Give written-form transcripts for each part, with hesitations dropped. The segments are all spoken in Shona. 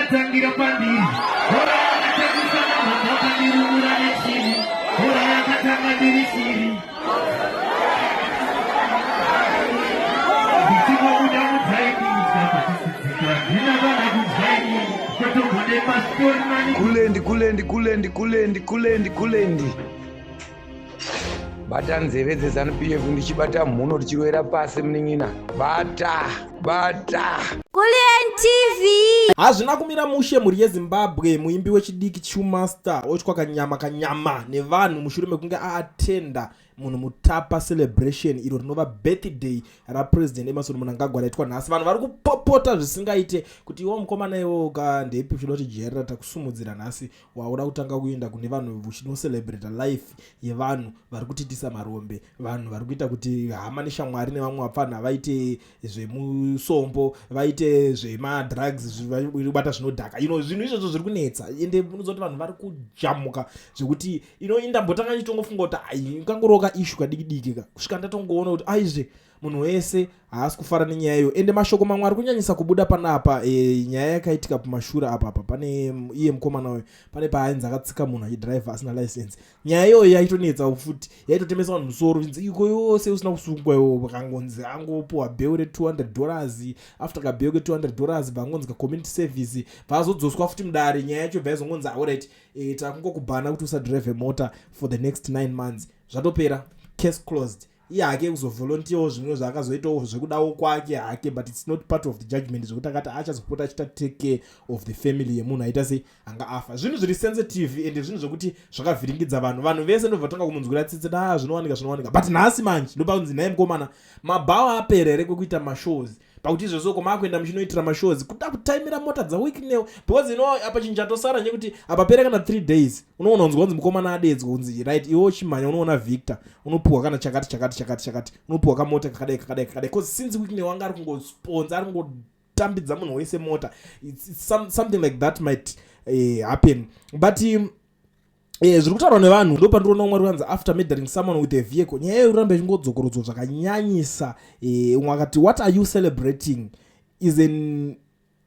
yakatangira pandiri, hora yakatekesana mamoka ndirumura nechiri, hora yakatanga ndiri shiri. Ndichinobuda mudzaini, ndina vana kudzaini, kotogone pastori mani. Kulendi. Bata nzeve dzeZANU-PF ndichibata mhuno tichiwera pasi mnin'ina. Bata. Kulen TV. Hazvina kumira mushe mhuri yeZimbabwe. Muimbi wechidiki Chillmaster otya kanyama nevanhu mushure mekunge aatenda munhu mutapa celebration iro rinova birthday rapresident Emerson Mnangagwa raitwa nhasi. Vanhu vari kupopota zvisingaite kuti iwo mukomana iwo kandepi zvinoda kuchijerera takusumudzira nhasi wauda kutanga kuenda kune vanhu vachinocelebrata life yevanhu vari kutitisa marombe, vanhu vari kuita kuti hama neshamwari nevamwe vapfanha vaite zvemusombo, vaite zvemadrugs, zvibata zvinodhaka. Zvinhu izvozvo zviri kunetsa ende unozoti vanhu vari kujamuka zvekuti indambotanga nditongofunga kuti kangoroka ishu kadiki kusvika ndatongoona kuti aizve munhu wese haasi kufara nenyaya iyo. Ende mashoko mamwe ari kunyanyisa kubuda panapa nyaya yakaitika pamashure apa pane iye mukomana wayo, pane paainzi akatsika munhu achidhiraivha asina license. Nyaya iyoyo yaitonetsa futi, yaitotemesa vanhu musoro iko yose usina kusungwa iwo kangonzi angopuwa bheu re$200. After kabheu ke$200 vangonzi ka-community service vazodzoswa futi mudare. Nyaya yacho vaizongonzi alright takungokubhana kuti usadhiraivhe mota for the next 9 months. Zvatopera, case closed. Iye hake kuzovolontiyawo zvimwe zvaakazoitawo zvekudawo kwake hake, but it's not part of the judgment zvekuti akati achazopota achita take care of the family yemunhu aita sei anga afa. Zvinhu zviri sensitive ende zvinhu zvekuti zvakavhiringidza vanhu vese ndobva tonga kumunzwira tsitsi zvinowanika, but nhasi manje ndopakunzi naye mukomana mabhawa aperere kwekuita mashows. Pakuti izvozvo kwamakuenda muchinoitira mashows kuda kutaimira mota dzaweeknewo because apa chinhu chatosara ndechekuti apapere kana 3 days unoona unzwanzi mukomana adedzwa kunzi right iwo chimhanya unoona Victor unopuhwa kana chakati unopuhwa kamota kakadai because since weeknewo anga ari kungosponsor ari kungotambidza munhu wese mota. It's something like that might happen, but zviri kutaurwa nevanhu ndo pandinoona umwe ari kuanzi after murdering someone with a vehicle. Nyaya iyo irambe ichingodzokorodzwa zvakanyanyisa. Umwe akati what are you celebrating is an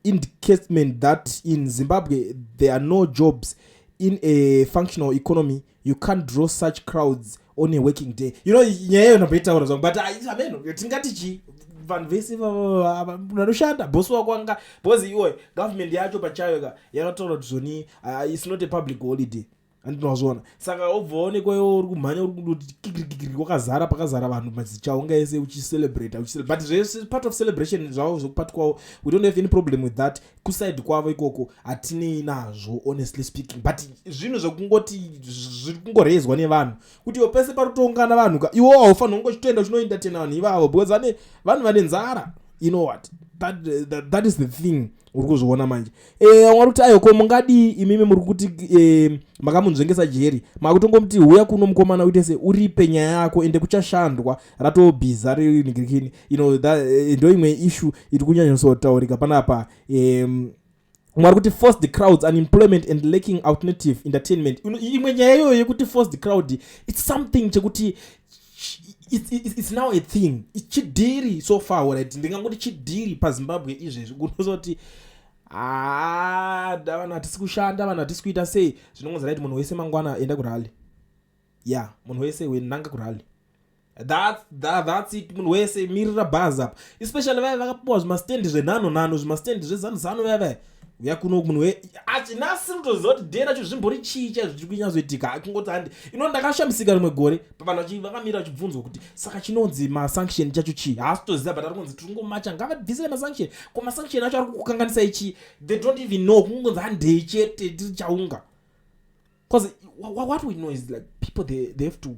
indication that in Zimbabwe there are no jobs. In a functional economy you can't draw such crowds on a working day. Nyaya iyo ndamboitaura zvangu, but ameno tingati chi vanhu vese vanoshanda bosi wako anga bosi iwe government yacho pachayo yakataura kuti zvoni it's not a public holiday andinozvona. Saka obvaonekwayo uri kumhanya uri kundoti kikirikikiri wakazara pakazara vanhu mazichaunga ese uchicelebrate but zvese part of celebration zvavo zvokupatwawo. We don't have any problem with that. Kuside kwavo ikoko hatinei nazvo honestly speaking, but zvinhu zvekungoti zviri kungorezwa nevanhu kuti iwo pese pari kutoungana vanhu iwo haufanira kungochitoenda uchinoendatena vanhu ivavo because vanhu vane nzara. You know what, that is the thing uri kuzviona manje. Wari kuti ayoko mungadi imimi muri kuti makamunzvengesa jeri makutongomuti huya kuno mukomana uite se uripe nyaya yako ende kuchashandwa ratobhiza rinigirikini. Ndo imwe issue iri kunyanyosotaurika panapa. Mwari kuti force the crowds, unemployment and lacking alternative entertainment. Imwe nyaya iyoyo yekuti force the crowd it's something chekuti it's now a thing. Chidiri so far right. Ndingangoti chidiri paZimbabwe izvezvi kunozoti vanhu hatisi kushanda, vanhu hatisi kuita sei. Zvinongonzi right munhu wese mangwana enda kurali. Yeah, munhu wese wenanga kurali. That's it. Munhu wese mirira buzz up. Especially vaya vakapuwa zvimastendi zvenhano zvimastendi zvezanu vaya yakuno munhu achinasi kutoziva kuti dhera cho zvimbori chicha zviri kunyazoitika akungoti handi ndakashamisika rimwe gore vanhu vakamira vachibvunzwa kuti saka chinonzi masanction chacho chii. haasi kutoziva but ari kunzi tiri kungomacha ngavabvisire masanction. Ko masanction acho ari kukanganisa ichi they don't even know kungonzi handei chete tiri chaunga. Because what we know is like people they have to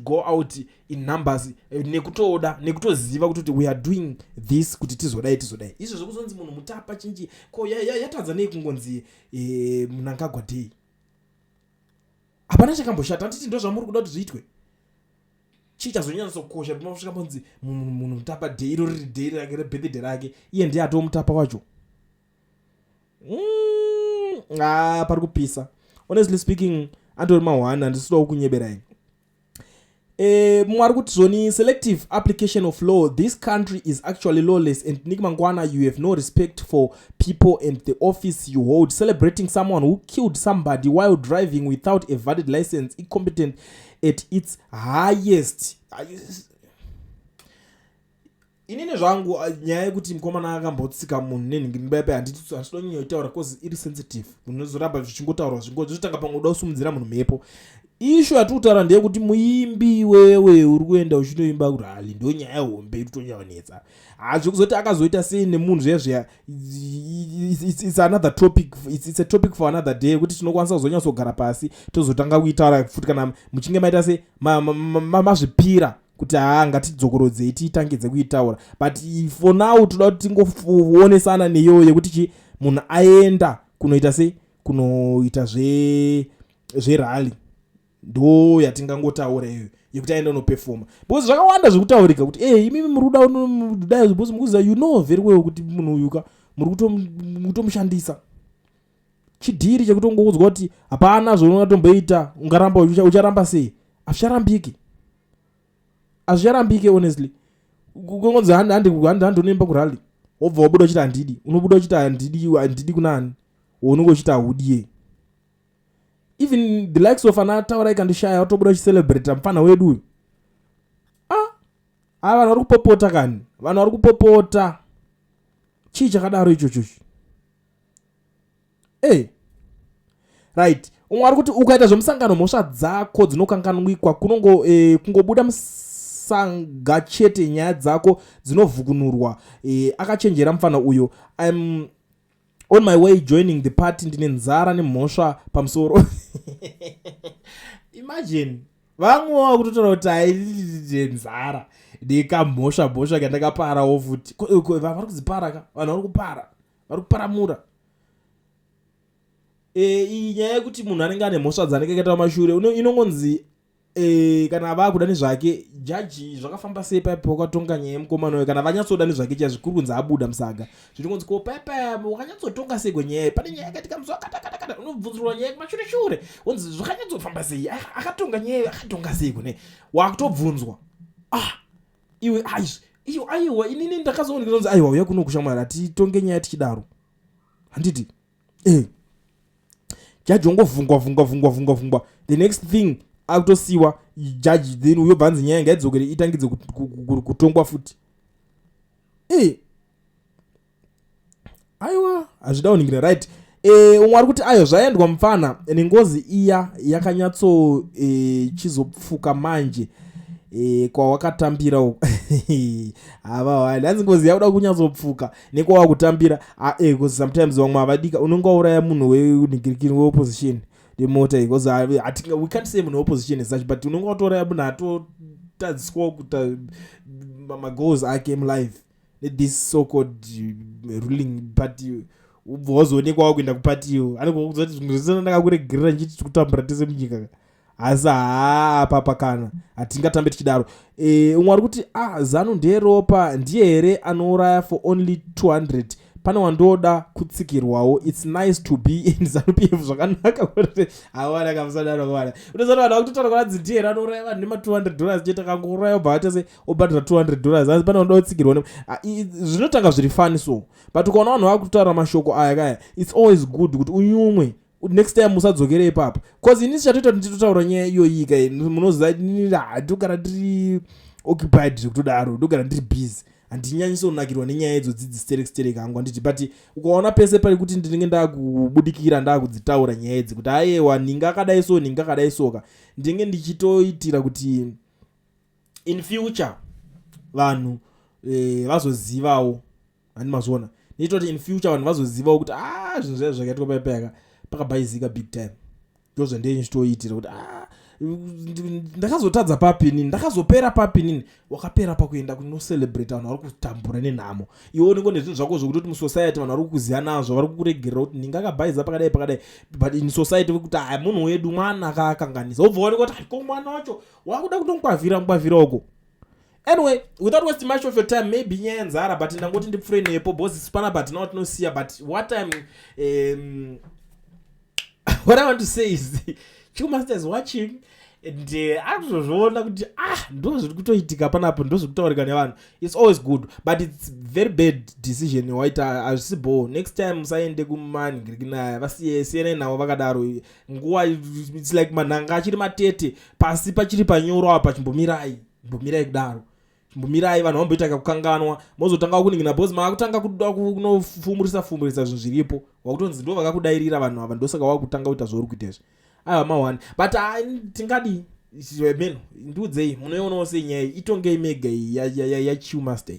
go out in numbers nekutoziva kuti we are doing this kuti tizodai izvo zvekuzonzi munhu mutapa chinji ko yatadza nei kungonzi Mnangagwa day hapana chakamboshata. Handiti ndo zvamuri kuda kuti zviitwe chichazonyanyisa kukosha pamafika ponzi munhu mutapa day iro riri day rake rebirthday rake iye ndiye atomutapa wacho. Parikupisa honestly speaking andori mahwana handisidawo kunyeberai. mwari kuti zvoni selective application of law, this country is actually lawless and Mnangagwa, you have no respect for people and the office you hold. Celebrating someone who killed somebody while driving without a valid license, incompetent at its highest. Inini zvangu nyaya yekuti mukomana akambotsika munhu nenhingiribepe handidonyoitaura cause iri sensitive unozoramba zvichingotaura zvotanga pamwe uda kusimudzira munhu mhepo. Ishu yatikutaura ndeyekuti muimbi wewe uri kuenda uchinoimba kurali ndo nyaya hombe iri kutonyaonetsa. Hazvo kuzoti akazoita sei nemunhu zvezveya, it's another topic, it's a topic for another day, kuti tinokwanisa kuzonyatsogara pasi tozotanga kuitaura futi kana muchinge maita se mazvipira kuti ngatidzokoredzei titangidze kuitaura, but for now toda kuti tingowonesana neyo yekuti munhu aenda kunoita sei kunoita zverali ndo yatingangotaura iyo yekuti aenda unoperforma, because zvakawanda zvekutaurika kuti imimi muruda unodai because mukuziva you know very well kuti munhu uyuka muri kutomushandisa chidhiri chekutongokudzwa kuti hapana zvaunotomboita ungaramba ucharamba sei. Azvicharambike honestly. Kungonzi handonoimba kurali wobva wabuda uchita handidi, unobuda uchita handidi kunani, unongo uchita hudie. Even the likes of anataura ikandishaya watobuda uchicelebrate mfana wedu uyu. Vanhu vari kupopota kani, vanhu vari kupopota. Chii chakadaro ichocho? Right. Umwe ari kuti ukaita zvemusangano mhosva dzako dzinokanganwikwa kungobuda musanga chete nyaya dzako dzinovhukunurwa. Akachenjera mufana uyo. I'm on my way joining the party, ndine nzara nemhosva pamusoro. Imagine vamwe vakutotaura kuti aidine nzara ndikamhosva kandakaparawo futi. Vari kudzipara ka, vanhu vari kuparamura. Iyi nyaya yekuti munhu anenge ane mhosva dzanenge akaita mashure inongonzi kana vakuda nezvake jaji zvakafamba sei paipo wakatonga nyaya yemukomana uyu, kana vanyatsoda nezvake chaizvo zvikuru kunzi abuda musaga zvitongonzi ko paipa wakanyatsotonga sei kwenyaya pane nyaya yakati kamusi wakata unobvunzirwa nyaya kumashure wonzi zvakanyatsofamba sei akatonga nyaya akatonga sei kune wakutobvunzwa iwe aiwa inini ndakazoona kunzi aiwa uya kuno kushamwara titonge nyaya tichidaro handiti jaji wangovhungwa the next thing akutosiwa jaji then uyo bvanzi nyaya ngaidzokere itangidze kutongwa futi. Aiwa hazvida kuningira right. Umwe ari kuti ayo zvaendwa mufana nengozi iya yakanyatso chizopfuka manje kwawakatambira uko. Hava hanzi ngozi yakuda kunyatsopfuka nekwawakutambira because sometimes vamwe havadika unonge wauraya munhu wenhingirikini weopposition demota because we can't say munhu weopposition as such, but unonge watouraya munhu atotadziswawo kuita magoals ake mulife this so called ruling party, ubva wazoonekwawo kuenda kupati iyo anokuzoti zvimwe ndakakuregerera nchiti tikutambura tese munyika asi papa kana hatingatambe tichidaro. Umwe ari kuti zanu nderopa ndiye here anouraya for only 200 pane wandoda kutsikirwawo. It's nice to be in ZANU-PF zvakanaka kuti hawana kamusadaro kwana unozana vanhu vakutotaura kuti adzi ndiye here anouraya vanhu nema$200 chete kangouraya obva atese obhadhira $200 asi pane wandoda kutsikirwa zvinotanga zviri fani so, but ukaona vanhu vakutaura mashoko aya kaya it's always good kuti unyumwe next time musadzokere ipapo cause inisi chatoita kuti nditotaura nyaya iyoyi kai munoziva ndogara ndiri occupied zvekutodaro ndogara ndiri busy handinyanyiso nenyaya idzo dzidzistereki hangu handiti, but ukaona pese pari kuti ndinenge ndakubudikira ndakudzitaura nyaya idzi kuti ayewa ninga soka ndinenge ndichitoitira kuti in future vanhu vazozivawo handi mazviona nditoti in future vanhu vazozivawo kuti zvinhu zvaya zvakaitwa paipayaka pakabhaizika big time ndozvandinenge ndichitoitira kuti ndakazotadza papinini ndakazopera papinini wakapera pakuenda kunocelebrate vanhu vari kutambura nenhamo iwe unenge nezvinhu zvako zvokutoti musociety vanhu vari kukuziva nazvo vari kukuregerera kuti ndingakabhaiza pakadai but in society vekuti munhu wedu mwana akakanganisa obva waoneka kuti ko mwana wacho wakuda kutomugwavira uko. Anyway, without wasting much of your time, maybe nyaya nzara but ndangoti ndipfure nepo bosi spana but now tinosiya, but what I want to say is Chillmaster is watching and akuzozviona kuti ndo zviri kutoitika panapo, ndo zviri kutaurika nevanhu. It's always good, but it's very bad decision waita. Azvisibo, next time musaende kumanhirikina vasiyene navo vakadaro nguva. It's like manhanga achiri matete pasi pachiri panyoro apa, chimbomirai kudaro, chimbomirai. Vanhu vamboita kakukanganwa, mozotanga kuningina bhozi maakutanga kuda kunofumurisa zvinhu zviripo, wakutonzi ndo vakakudairira vanhu ava, ndosaka wakutanga kuita zvauri kuitezvi. Aiwa mawani, but tingadi meno ndiudzei munoionawo sei nyaya itongei mega ya Chillmaster.